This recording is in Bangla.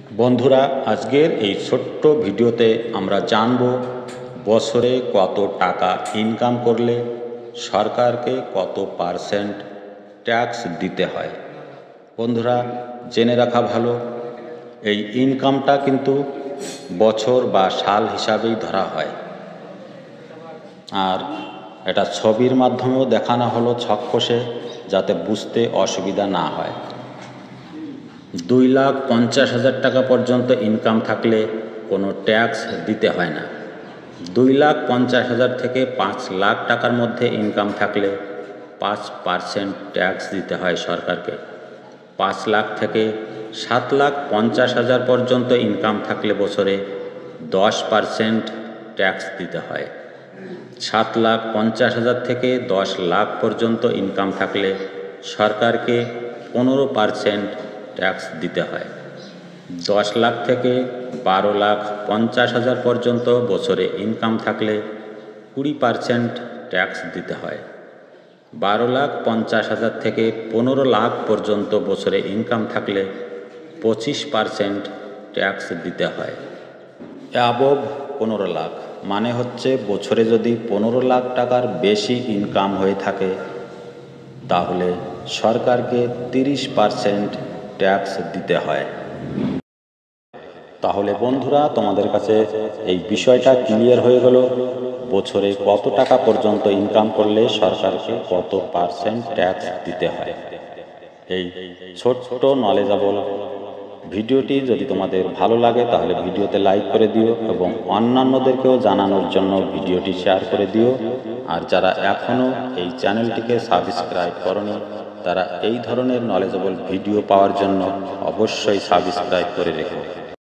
বন্ধুরা, আজকের এই ছোট্ট ভিডিওতে আমরা জানব বছরে কত টাকা ইনকাম করলে সরকারকে কত পার্সেন্ট ট্যাক্স দিতে হয়। বন্ধুরা, জেনে রাখা ভালো, এই ইনকামটা কিন্তু বছর বা সাল হিসাবেই ধরা হয়। আর এটা ছবির মাধ্যমেও দেখানো হলো ছক কষে, যাতে বুঝতে অসুবিধা না হয়। 2,50,000 টাকা পর্যন্ত ইনকাম থাকলে কোনো ট্যাক্স দিতে হয় না। 2,50,000 থেকে 5 লাখ টাকার মধ্যে ইনকাম থাকলে 5% ট্যাক্স দিতে হয় সরকারকে। 5 লাখ থেকে 7,50,000 পর্যন্ত ইনকাম থাকলে বছরে 10% ট্যাক্স দিতে হয়। 7,50,000 থেকে 10 লাখ পর্যন্ত ইনকাম থাকলে সরকারকে 15% ট্যাক্স দিতে হয়। 10 লাখ থেকে 12,50,000 পর্যন্ত বছরে ইনকাম থাকলে 20% ট্যাক্স দিতে হয়। 12,50,000 থেকে 15 লাখ পর্যন্ত বছরে ইনকাম থাকলে 25% ট্যাক্স দিতে হয়। অ্যাবভ 15 লাখ মানে হচ্ছে বছরে যদি 15 লাখ টাকার বেশি ইনকাম হয়ে থাকে তাহলে সরকারকে 30% ট্যাক্স দিতে হয়। তাহলে বন্ধুরা, তোমাদের কাছে এই বিষয়টা ক্লিয়ার হয়ে গেল, বছরে কত টাকা পর্যন্ত ইনকাম করলে সরকারকে কত পার্সেন্ট ট্যাক্স দিতে হয়। এই ছোট্ট নলেজেবল ভিডিওটি যদি তোমাদের ভালো লাগে তাহলে ভিডিওতে লাইক করে দিও এবং অন্যান্যদেরকেও জানানোর জন্য ভিডিওটি শেয়ার করে দিও। আর যারা এখনও এই চ্যানেলটিকে সাবস্ক্রাইব করনি তারা এই ধরনের নলেজেবল ভিডিও পাওয়ার জন্য অবশ্যই সাবস্ক্রাইব করে রেখো।